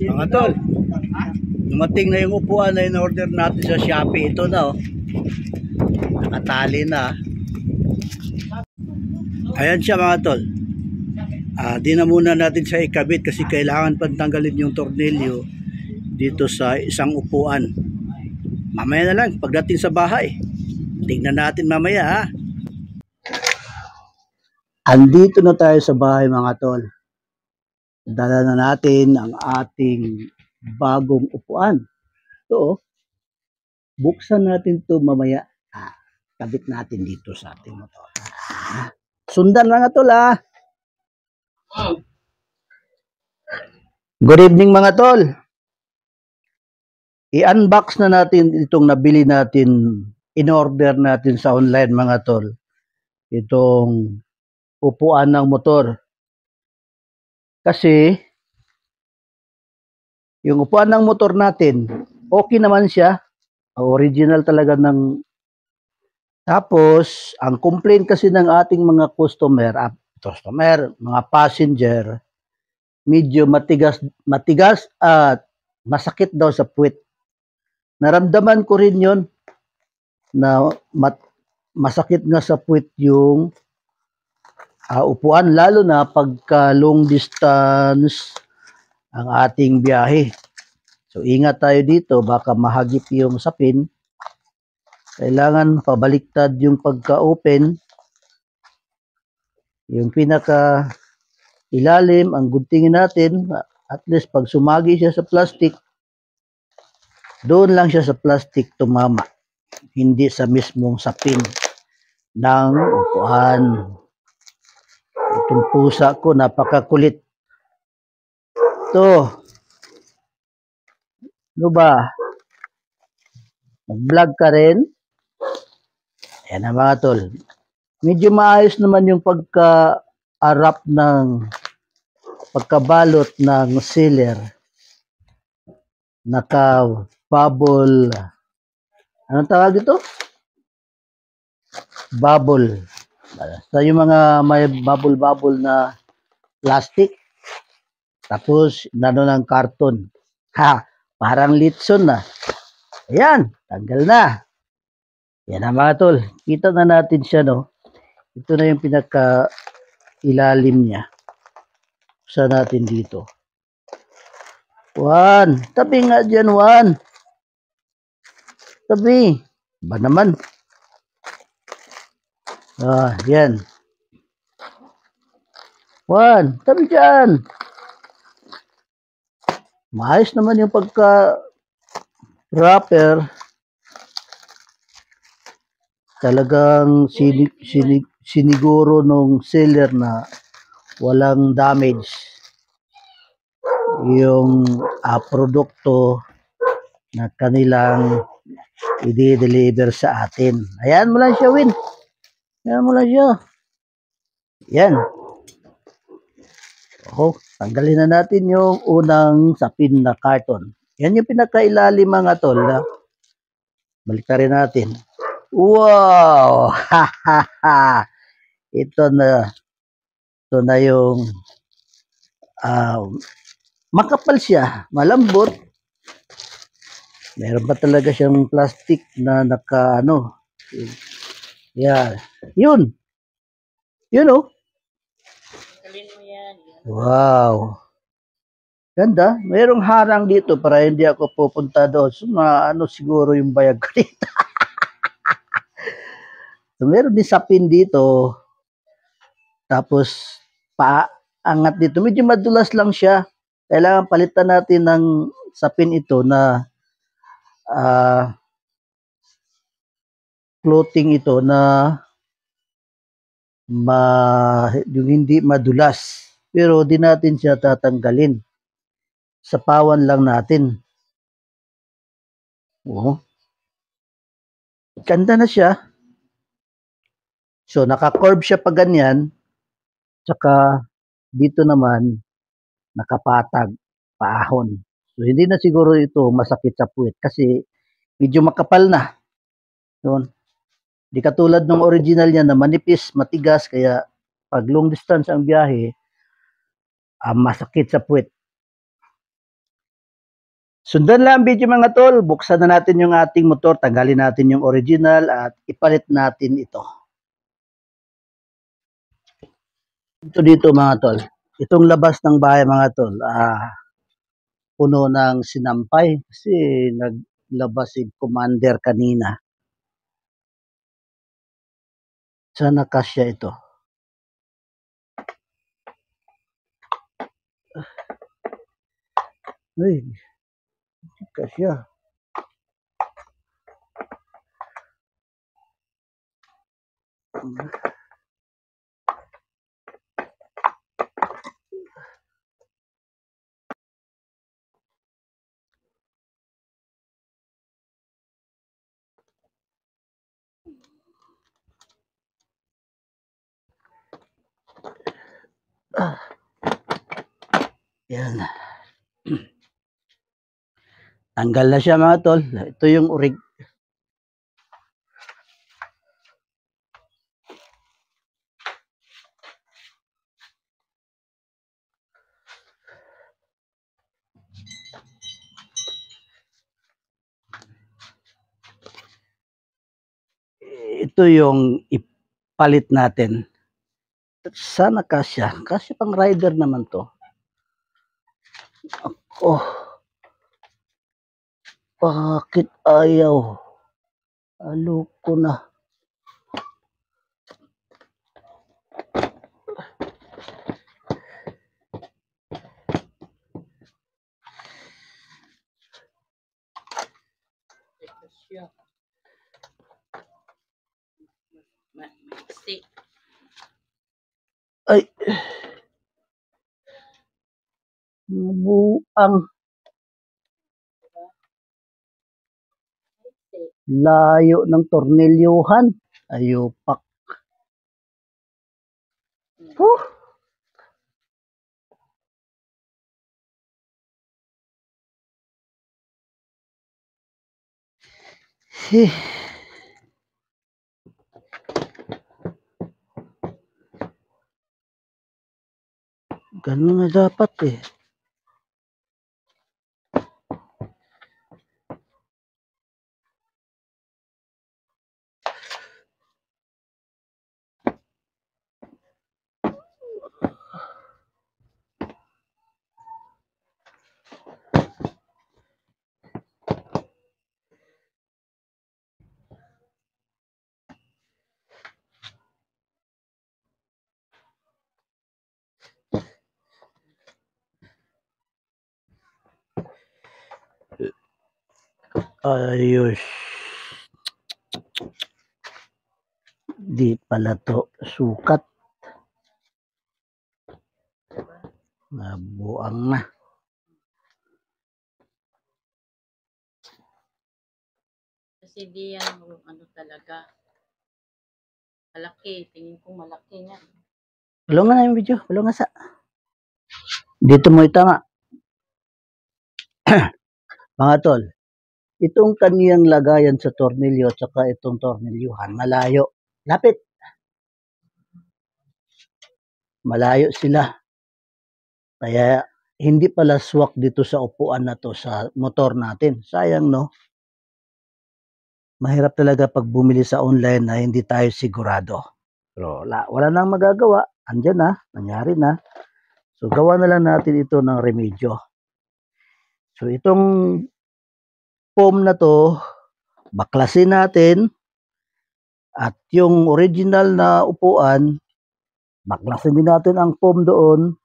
Mga tol, dumating na yung upuan na in-order natin sa Shopee. Ito na oh. Nakatali na. Ayan siya mga tol. Di na muna natin siya ikabit kasi kailangan pantanggalin yung tornilyo dito sa isang upuan. Mamaya na lang pagdating sa bahay. Tingnan natin mamaya ha. Andito na tayo sa bahay mga tol. Dala na natin ang ating bagong upuan. Ito, buksan natin to mamaya. Kabit natin dito sa ating motor. Sundan mga tol ha. Good evening mga tol. I-unbox na natin itong nabili natin, in-order natin sa online mga tol. Itong upuan ng motor. Kasi yung upuan ng motor natin, okay naman siya. Original talaga ng... Tapos, ang complaint kasi ng ating mga customer, mga passenger, medyo matigas at masakit daw sa puwit. Naramdaman ko rin yun na masakit nga sa puwit yung upuan, lalo na pagka long distance ang ating biyahe. So ingat tayo dito, baka mahagip yung sapin. Kailangan pabaliktad yung pagka-open. Yung pinaka ilalim, ang guntingin natin, at least pag sumagi siya sa plastic, doon lang siya sa plastic tumama. Hindi sa mismong sapin ng upuan. Itong pusa ko, napakakulit. Ito. Ano ba? Mag-vlog ka rin? Ayan na mga tol. Medyo maayos naman yung pagka-arap ng pagkabalot ng sealer. Naka-bubble. Anong tawag ito? Bubble. So yung mga may bubble na plastic. Tapos nano ng karton. Ha, parang litson na. Ayan, tanggal na. Yan na mga tol. Kita na natin siya no. Ito na yung pinaka ilalim niya. Sa natin dito. Juan, tabi nga dyan Juan. Tabi. Ba naman? Yan. Juan, tabi dyan. Maayos naman yung pagka-wrapper. Talagang siniguro nung seller na walang damage yung produkto na kanilang i-deliver sa atin. Ayan mo lang siya, Win. Ayan mo lang siya. Yan. Tanggalin na natin yung unang sapin na karton. Yan yung pinakailalim mga tol. Baliktarin natin. Wow! Ito na yung makapal siya, malambot. Meron pa talaga siyang plastic na yan. Yun oh. Wow. Ganda. Mayroong harang dito para hindi ako pupunta doon. So, siguro yung bayag ko dito. So, meron din sapin dito. Tapos, paangat dito. Medyo madulas lang siya. Kailangan palitan natin ng sapin ito na clothing ito na yung hindi madulas. Pero di natin siya tatanggalin. Sapawan lang natin. Ganda na siya. So, naka-curve siya pa ganyan. Tsaka, dito naman, nakapatag, paahon. So, hindi na siguro ito masakit sa puwit kasi medyo makapal na. Yun. Di katulad ng original niya na manipis, matigas, kaya pag long distance ang biyahe, masakit sa puwit. Sundan lang ang video mga tol, buksan na natin yung ating motor, tanggalin natin yung original at ipalit natin ito. Ito dito mga tol, itong labas ng bahay mga tol, puno ng sinampay kasi naglabas si commander kanina. Sana kasya ito. Ay, kasya. Yan. Tanggal na siya mga tol. Ito yung urig. Ito yung ipalit natin. Sana kasya. Kasya pang rider naman to. Ako. Bakit ayaw? Aloko na. Ay. Buang. Layo ng tornilyuhan. Ayupak. Ganun na dapat eh. Ayos. Di pala to sukat. Nabuang na. Kasi di yan ano talaga. Malaki. Tingin ko malaki niya. Tulungan na yung video. Tulungan sa. Dito mo itama. Mga tol. Itong kaniyang lagayan sa tornilyo at saka itong tornilyuhan, malayo. Lapit. Malayo sila. Kaya hindi pala swak dito sa upuan na to sa motor natin. Sayang no? Mahirap talaga pag bumili sa online na hindi tayo sigurado. Pero wala nang magagawa. Andyan na. Nangyari na. So gawa na lang natin ito ng remedyo. So itong foam na to, baklasin natin. At yung original na upuan, baklasin din natin ang foam doon.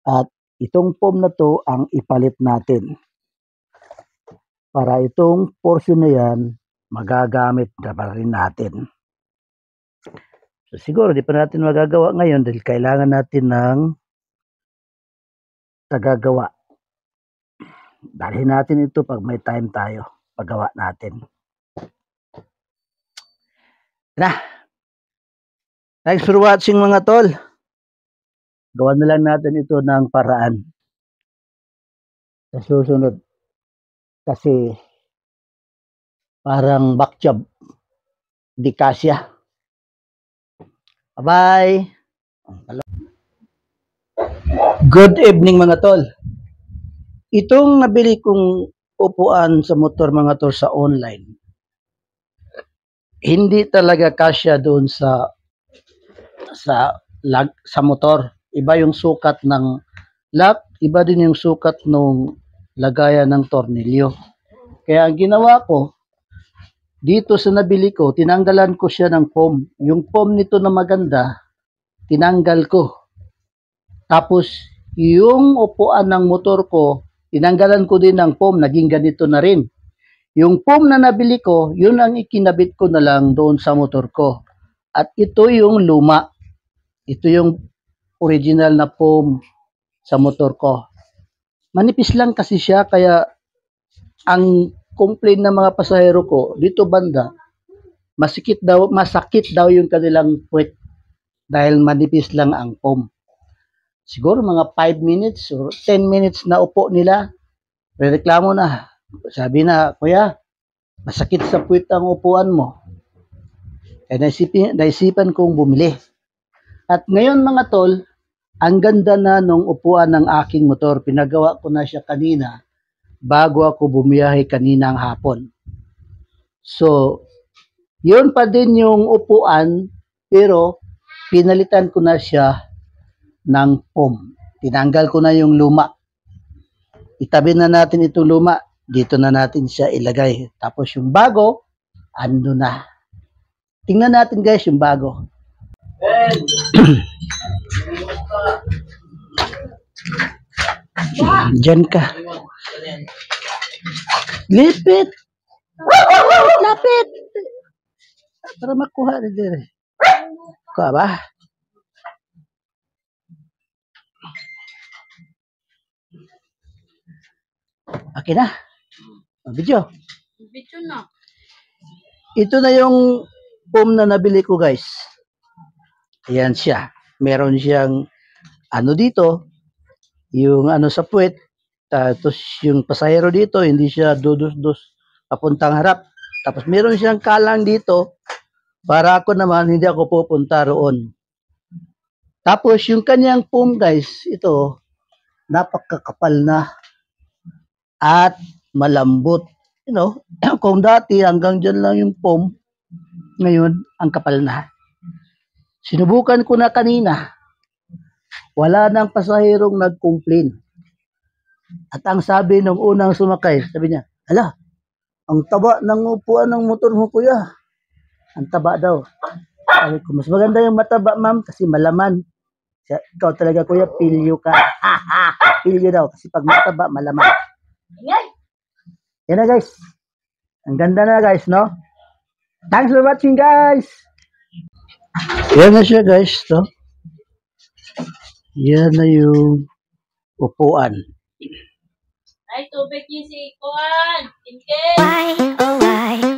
At itong foam na to ang ipalit natin. Para itong portion na yan, magagamit na pa rin natin. So siguro di pa natin magagawa ngayon dahil kailangan natin ng tagagawa. Dalhin natin ito pag may time tayo, paggawa natin. Na. Thanks for watching mga tol. Gawa na lang natin ito ng paraan. Sa susunod. Kasi parang back job. Di kasya. Bye-bye. Good evening mga tol. Itong nabili kong upuan sa motor mga tol sa online, hindi talaga kasya doon sa motor. Iba yung sukat ng lock, iba din yung sukat ng lagayan ng tornilyo. Kaya ang ginawa ko, dito sa nabili ko, tinanggalan ko siya ng foam. Yung foam nito na maganda, tinanggal ko. Tapos, yung upuan ng motor ko, tinanggalan ko din ng foam, naging ganito na rin. Yung foam na nabili ko, yun ang ikinabit ko na lang doon sa motor ko. At ito yung luma. Ito yung original na foam sa motor ko. Manipis lang kasi siya, kaya ang complain ng mga pasahero ko, dito banda, masakit daw yung kanilang puwet dahil manipis lang ang foam. Siguro mga 5 minutes or 10 minutes na upo nila, reklamo na. Sabi na, kuya, masakit sa puwet ang upuan mo. Kaya naisipan kong bumili. At ngayon mga tol, ang ganda na nung upuan ng aking motor. Pinagawa ko na siya kanina bago ako bumiyahe kaninang hapon. So, yun pa din yung upuan, pero pinalitan ko na siya ng foam. Tinanggal ko na yung luma. Itabi na natin itong luma. Dito na natin siya ilagay. Tapos yung bago, ando na. Tingnan natin guys yung bago. Diyan ka. Lipit. Lapit. Para makuha na dire. Kuha ba? Okay na. Video. Video na. Ito na yung foam na nabili ko guys. Ayan siya. Meron siyang ano dito, yung ano sa puwet. Tapos yung pasahero dito, hindi siya dudus-dus papuntang harap. Tapos meron siyang kalang dito para ako naman hindi ako pupunta roon. Tapos yung kanyang foam guys, ito napakakapal na at malambot. You know, kung dati hanggang dyan lang yung foam, ngayon ang kapal na. Sinubukan ko na kanina, wala nang pasaherong nag-complain. At ang sabi ng unang sumakay, sabi niya, hala, ang taba ng upuan ng motor mo kuya. Ang taba daw. Sabi ko, mas maganda yung mataba ma'am kasi malaman. Ikaw talaga kuya, pilyo ka. Pilyo daw kasi pag mataba, malaman. Yan na guys. Ang ganda na guys, no? Thanks for watching guys. Yan na siya guys, no? Yan na yung upuan. Ay, tubig niya si Kuan. Tintin. Why, oh why?